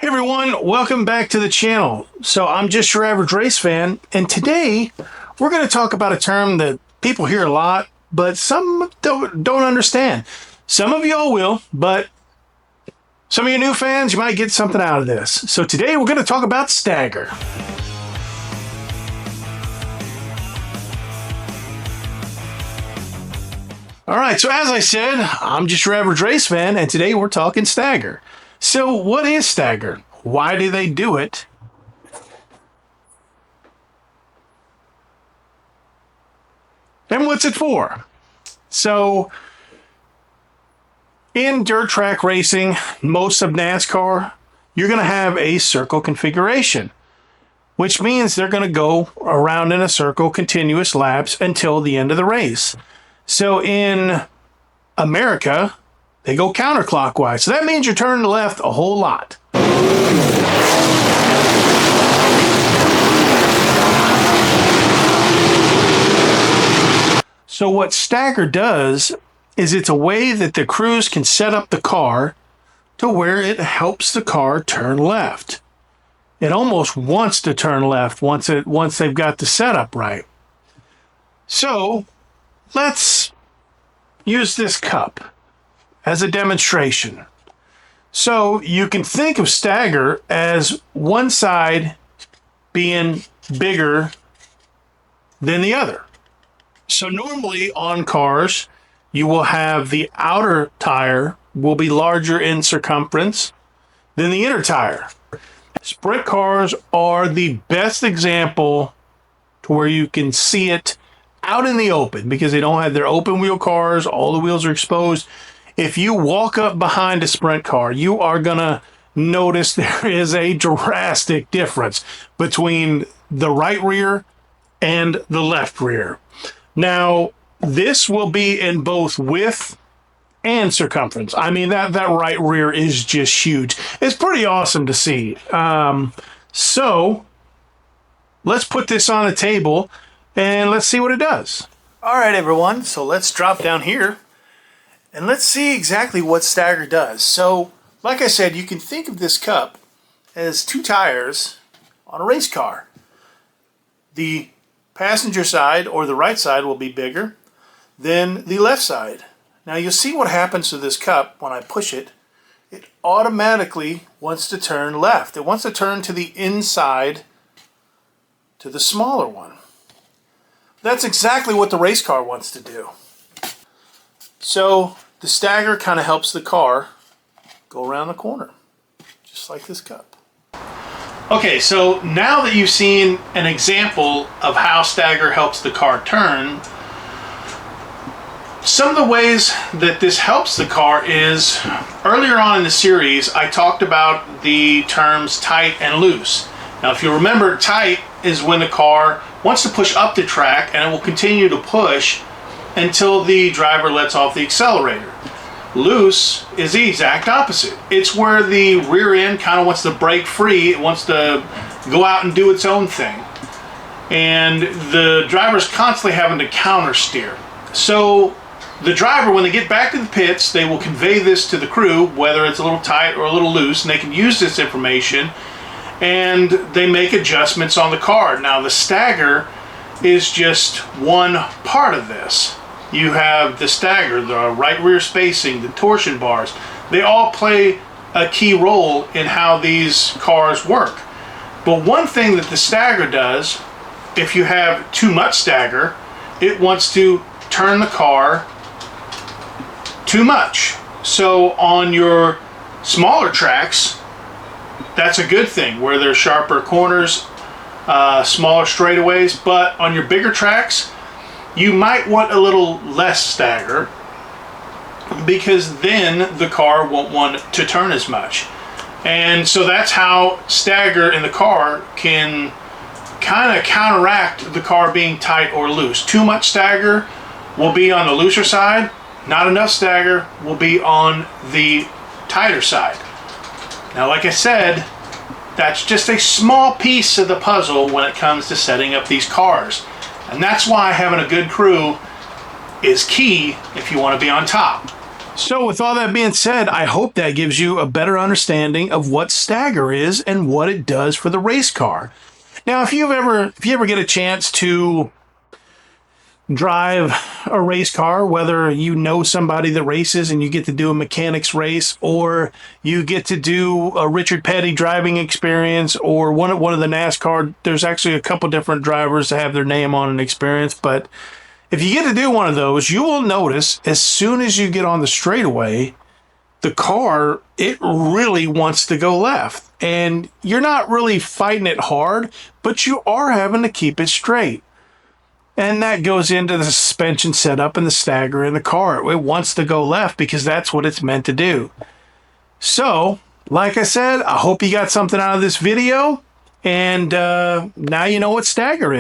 Everyone, welcome back to the channel. So I'm just your average race fan, and today we're going to talk about a term that people hear a lot, but some don't understand. Some of y'all will, but some of you new fans, you might get something out of this. So today we're going to talk about stagger. All right, so as I said, I'm just your average race fan, and today we're talking stagger. So what is stagger? Why do they do it? And what's it for? So in dirt track racing, most of NASCAR, you're going to have a circle configuration, which means they're going to go around in a circle, continuous laps until the end of the race. So in America, they go counterclockwise. So that means you're turning left a whole lot. So what stagger does is it's a way that the crews can set up the car to where it helps the car turn left. It almost wants to turn left once they've got the setup right. So let's use this cup as a demonstration. So you can think of stagger as one side being bigger than the other. So normally on cars, you will have the outer tire will be larger in circumference than the inner tire. Sprint cars are the best example to where you can see it out in the open because they don't have their open wheel cars. All the wheels are exposed. If you walk up behind a sprint car, you are going to notice there is a drastic difference between the right rear and the left rear. Now, this will be in both width and circumference. I mean, that right rear is just huge. It's pretty awesome to see. So let's put this on a table and let's see what it does. All right, everyone. So let's drop down here and let's see exactly what stagger does. So, like I said, you can think of this cup as two tires on a race car. The passenger side, or the right side, will be bigger than the left side. Now you'll see what happens to this cup when I push it. It automatically wants to turn left. It wants to turn to the inside, to the smaller one. That's exactly what the race car wants to do. So the stagger kind of helps the car go around the corner, just like this cup. Okay, so now that you've seen an example of how stagger helps the car turn, some of the ways that this helps the car is, earlier on in the series, I talked about the terms tight and loose. Now, if you remember, tight is when the car wants to push up the track and it will continue to push until the driver lets off the accelerator. Loose is the exact opposite. It's where the rear end kind of wants to break free. It wants to go out and do its own thing. And the driver's constantly having to counter steer. So the driver, when they get back to the pits, they will convey this to the crew, whether it's a little tight or a little loose, and they can use this information and they make adjustments on the car. Now the stagger is just one part of this. You have the stagger, the right rear spacing, the torsion bars. They all play a key role in how these cars work. But one thing that the stagger does, if you have too much stagger, it wants to turn the car too much. So on your smaller tracks, that's a good thing, where there's sharper corners, smaller straightaways. But on your bigger tracks, you might want a little less stagger because then the car won't want to turn as much. And so that's how stagger in the car can kind of counteract the car being tight or loose. Too much stagger will be on the looser side. Not enough stagger will be on the tighter side. Now, like I said, that's just a small piece of the puzzle when it comes to setting up these cars. And that's why having a good crew is key if you want to be on top. So with all that being said, I hope that gives you a better understanding of what stagger is and what it does for the race car. Now, if you ever get a chance to drive a race car, whether you know somebody that races and you get to do a mechanics race, or you get to do a Richard Petty driving experience, or one of the NASCAR, there's actually a couple different drivers that have their name on an experience, but if you get to do one of those, you will notice as soon as you get on the straightaway, the car, it really wants to go left. And you're not really fighting it hard, but you are having to keep it straight. And that goes into the suspension setup and the stagger in the car. It wants to go left because that's what it's meant to do. So, like I said, I hope you got something out of this video. And now you know what stagger is.